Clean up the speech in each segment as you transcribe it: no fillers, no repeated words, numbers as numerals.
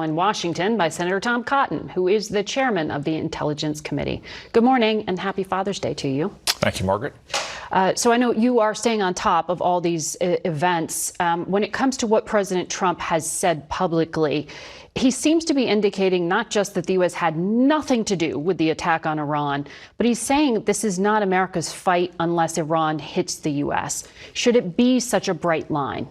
in Washington by Senator Tom Cotton, who is the chairman of the Intelligence Committee. Good morning and happy Father's Day to you. Thank you, Margaret. So I know you are staying on top of all these events. When it comes to what President Trump has said publicly, he seems to be indicating not just that the U.S. had nothing to do with the attack on Iran, but he's saying this is not America's fight unless Iran hits the U.S. Should it be such a bright line?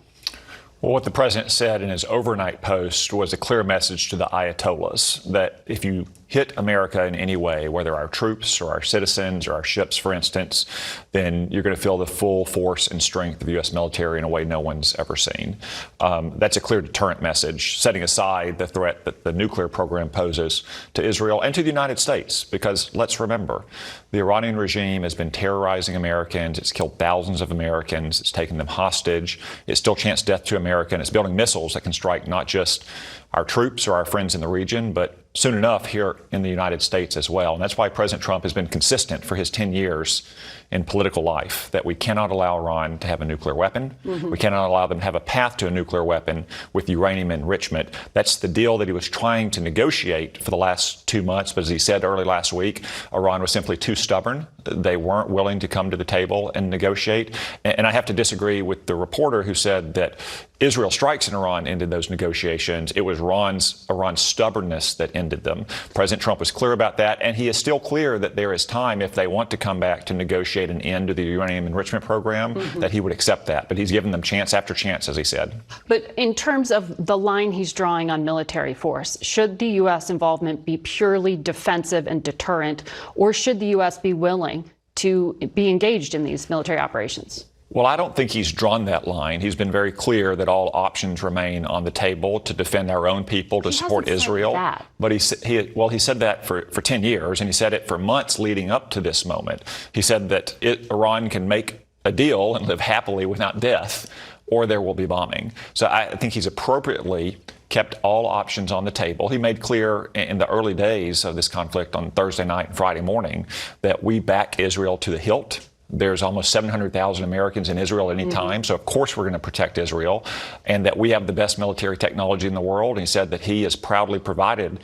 Well, what the president said in his overnight post was a clear message to the Ayatollahs that if you hit America in any way, whether our troops or our citizens or our ships, for instance, then you're going to feel the full force and strength of the U.S. military in a way no one's ever seen. That's a clear deterrent message, setting aside the threat that the nuclear program poses to Israel and to the United States, because let's remember, the Iranian regime has been terrorizing Americans. It's killed thousands of Americans. It's taken them hostage. It still chants death to America, and it's building missiles that can strike not just our troops or our friends in the region, but soon enough here in the United States as well. And that's why President Trump has been consistent for his 10 years in political life, that we cannot allow Iran to have a nuclear weapon. We cannot allow them to have a path to a nuclear weapon with uranium enrichment. That's the deal that he was trying to negotiate for the last 2 months. But as he said early last week, Iran was simply too stubborn. They weren't willing to come to the table and negotiate. And I have to disagree with the reporter who said that Israel strikes in Iran ended those negotiations. It was Iran's stubbornness that ended them. President Trump was clear about that, and he is still clear that there is time if they want to come back to negotiate an end to the uranium enrichment program, that he would accept that. But he's given them chance after chance, as he said. But in terms of the line he's drawing on military force, should the U.S. involvement be purely defensive and deterrent, or should the U.S. be willing to be engaged in these military operations? Well, I don't think he's drawn that line. He's been very clear that all options remain on the table to defend our own people, to support Israel. But he said that for 10 years, and he said it for months leading up to this moment. He said that Iran can make a deal and live happily without death, or there will be bombing. So I think he's appropriately kept all options on the table. He made clear in the early days of this conflict on Thursday night and Friday morning that we back Israel to the hilt. There's almost 700,000 Americans in Israel at any time, so of course we're going to protect Israel, and that we have the best military technology in the world. And he said that he has proudly provided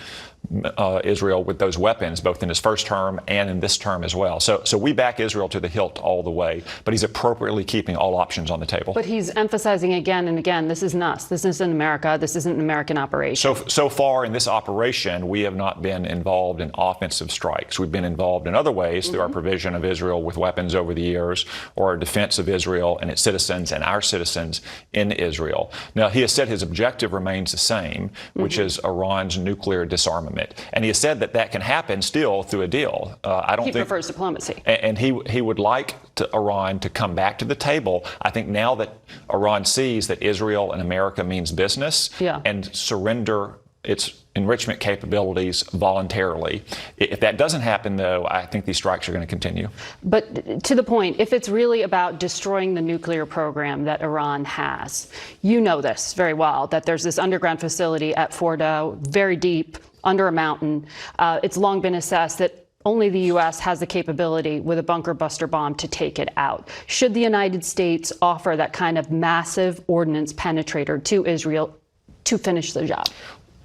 Israel with those weapons, both in his first term and in this term as well. So we back Israel to the hilt all the way, but he's appropriately keeping all options on the table. But he's emphasizing again and again, this isn't us. This isn't America. This isn't an American operation. So far in this operation, we have not been involved in offensive strikes. We've been involved in other ways through our provision of Israel with weapons over the years, or our defense of Israel and its citizens and our citizens in Israel. Now, he has said his objective remains the same, which is Iran's nuclear disarmament. And he has said that that can happen still through a deal. He prefers diplomacy. And he would like Iran to come back to the table. I think now that Iran sees that Israel and America means business and surrender its enrichment capabilities voluntarily. If that doesn't happen, though, I think these strikes are going to continue. But to the point, if it's really about destroying the nuclear program that Iran has, you know this very well, that there's this underground facility at Fordow, very deep, under a mountain. It's long been assessed that only the U.S. has the capability with a bunker buster bomb to take it out. Should the United States offer that kind of massive ordnance penetrator to Israel to finish the job?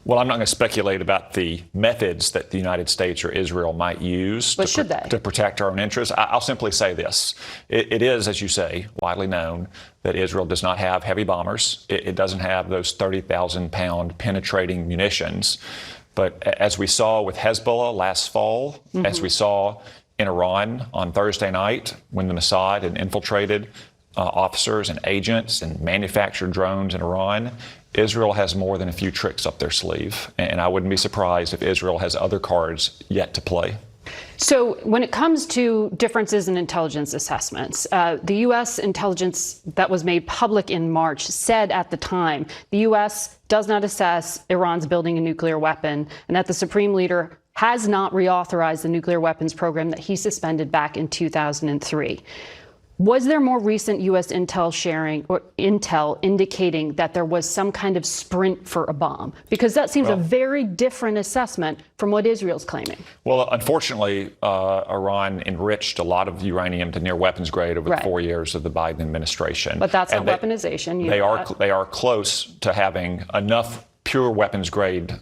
Well, I'm not going to speculate about the methods that the United States or Israel might use to protect our own interests. I'll simply say this. It is, as you say, widely known that Israel does not have heavy bombers. It doesn't have those 30,000-pound penetrating munitions. But as we saw with Hezbollah last fall, as we saw in Iran on Thursday night when the Mossad had infiltrated officers and agents and manufactured drones in Iran, Israel has more than a few tricks up their sleeve. And I wouldn't be surprised if Israel has other cards yet to play. So when it comes to differences in intelligence assessments, the U.S. intelligence that was made public in March said at the time the U.S. does not assess Iran's building a nuclear weapon, and that the Supreme Leader has not reauthorized the nuclear weapons program that he suspended back in 2003. Was there more recent U.S. intel sharing or intel indicating that there was some kind of sprint for a bomb? Because that seems a very different assessment from what Israel's claiming. Well, unfortunately, Iran enriched a lot of uranium to near weapons grade over the 4 years of the Biden administration. But that's not weaponization. They are close to having enough pure weapons grade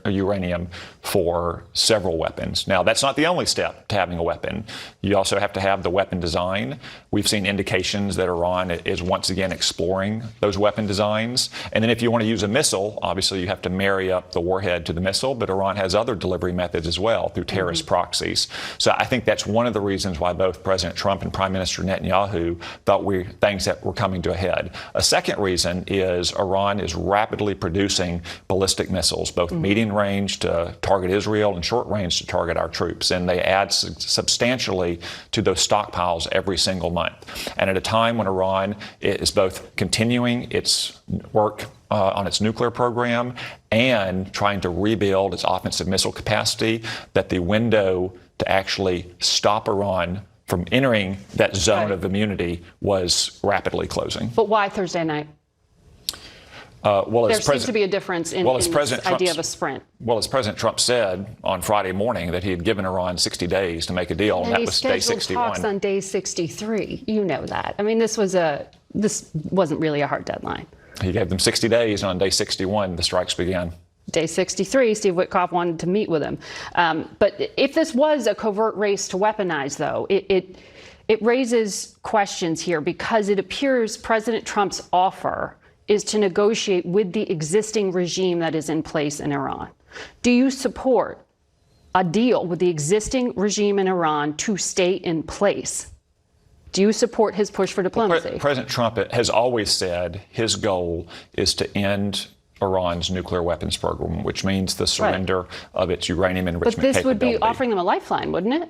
uranium for several weapons. Now, that's not the only step to having a weapon. You also have to have the weapon design. We've seen indications that Iran is once again exploring those weapon designs. And then if you want to use a missile, obviously you have to marry up the warhead to the missile, but Iran has other delivery methods as well through terrorist proxies. So I think that's one of the reasons why both President Trump and Prime Minister Netanyahu thought things that were coming to a head. A second reason is Iran is rapidly producing ballistic missiles, both medium range to target Israel and short range to target our troops. And they add substantially to those stockpiles every single month. And at a time when Iran is both continuing its work on its nuclear program and trying to rebuild its offensive missile capacity, that the window to actually stop Iran from entering that zone of immunity was rapidly closing. But why Thursday night? There seems to be a difference in this idea of a sprint. Well, as President Trump said on Friday morning that he had given Iran 60 days to make a deal, and that was day 61. Talks on day 63. You know that. I mean, this wasn't really a hard deadline. He gave them 60 days, and on day 61, the strikes began. Day 63, Steve Witkoff wanted to meet with him. But if this was a covert race to weaponize, though, it raises questions here because it appears President Trump's offer is to negotiate with the existing regime that is in place in Iran. Do you support a deal with the existing regime in Iran to stay in place? Do you support his push for diplomacy? Well, President Trump has always said his goal is to end Iran's nuclear weapons program, which means the surrender of its uranium enrichment capability. But this would be offering them a lifeline, wouldn't it?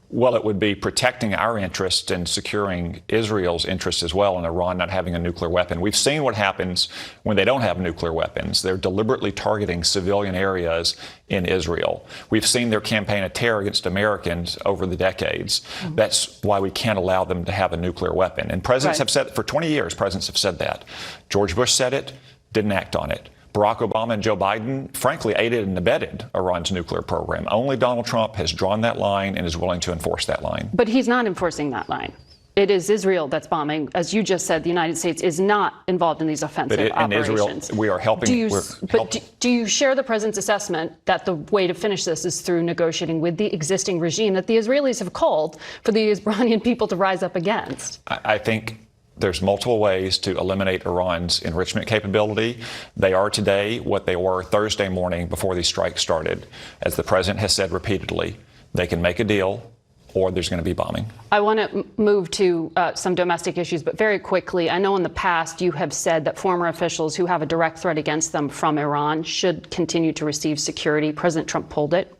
Well, it would be protecting our interest and securing Israel's interest as well in Iran not having a nuclear weapon. We've seen what happens when they don't have nuclear weapons. They're deliberately targeting civilian areas in Israel. We've seen their campaign of terror against Americans over the decades. That's why we can't allow them to have a nuclear weapon. And presidents have said, for 20 years, presidents have said that. George Bush said it, didn't act on it. Barack Obama and Joe Biden, frankly, aided and abetted Iran's nuclear program. Only Donald Trump has drawn that line and is willing to enforce that line. But he's not enforcing that line. It is Israel that's bombing. As you just said, the United States is not involved in these offensive operations. In Israel, we are helping. Do you share the president's assessment that the way to finish this is through negotiating with the existing regime that the Israelis have called for the Iranian people to rise up against? I think there's multiple ways to eliminate Iran's enrichment capability. They are today what they were Thursday morning before these strikes started. As the president has said repeatedly, they can make a deal or there's going to be bombing. I want to move to some domestic issues, but very quickly, I know in the past you have said that former officials who have a direct threat against them from Iran should continue to receive security. President Trump pulled it.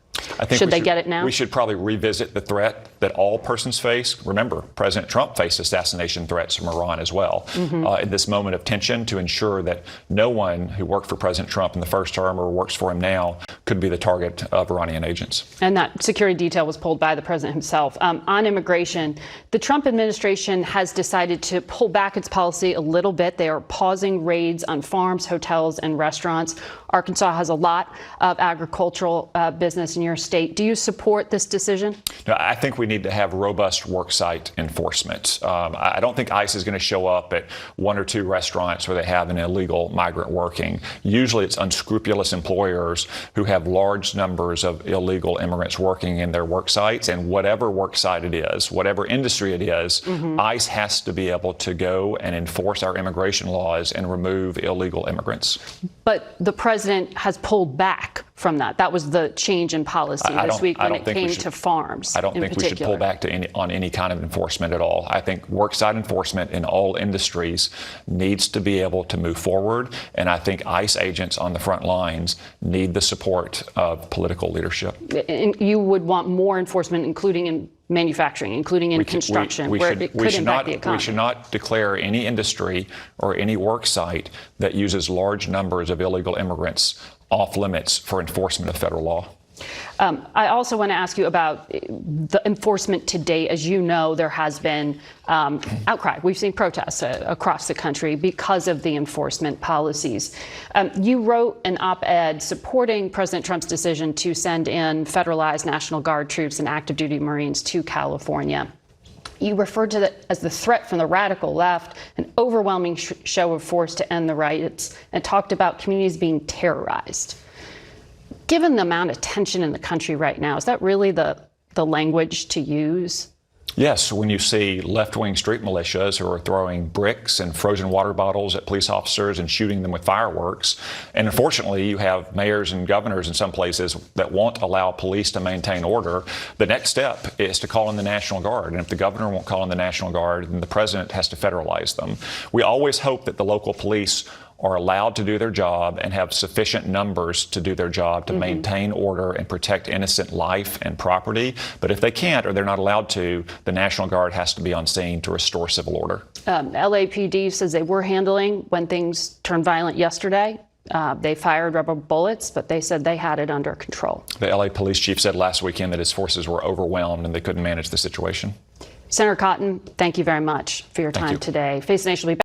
Should they get it now? We should probably revisit the threat that all persons face. Remember, President Trump faced assassination threats from Iran as well. In this moment of tension, to ensure that no one who worked for President Trump in the first term or works for him now could be the target of Iranian agents. And that security detail was pulled by the president himself. On immigration, the Trump administration has decided to pull back its policy a little bit. They are pausing raids on farms, hotels, and restaurants. Arkansas has a lot of agricultural business in your state. Do you support this decision? No, I think we need to have robust worksite enforcement. I don't think ICE is going to show up at one or two restaurants where they have an illegal migrant working. Usually it's unscrupulous employers who have large numbers of illegal immigrants working in their work sites. And whatever work site it is, whatever industry it is, ICE has to be able to go and enforce our immigration laws and remove illegal immigrants. But the president has pulled back from that. That was the change in policy this week when it came to farms. I don't think we should pull back to on any kind of enforcement at all. I think worksite enforcement in all industries needs to be able to move forward, and I think ICE agents on the front lines need the support of political leadership. And you would want more enforcement, including in manufacturing, including in construction, where it could impact the economy. We should not declare any industry or any work site that uses large numbers of illegal immigrants off limits for enforcement of federal law. I also want to ask you about the enforcement to date. As you know, there has been outcry. We've seen protests across the country because of the enforcement policies. You wrote an op-ed supporting President Trump's decision to send in federalized National Guard troops and active duty Marines to California. You referred to it as the threat from the radical left, an overwhelming show of force to end the riots, and talked about communities being terrorized. Given the amount of tension in the country right now, is that really the language to use? Yes, when you see left-wing street militias who are throwing bricks and frozen water bottles at police officers and shooting them with fireworks, and unfortunately you have mayors and governors in some places that won't allow police to maintain order, the next step is to call in the National Guard. And if the governor won't call in the National Guard, then the president has to federalize them. We always hope that the local police are allowed to do their job and have sufficient numbers to do their job to maintain order and protect innocent life and property. But if they can't or they're not allowed to, the National Guard has to be on scene to restore civil order. LAPD says they were handling when things turned violent yesterday. They fired rubber bullets, but they said they had it under control. The LA police chief said last weekend that his forces were overwhelmed and they couldn't manage the situation. Senator Cotton, thank you very much for your time today. Face the Nation will be back.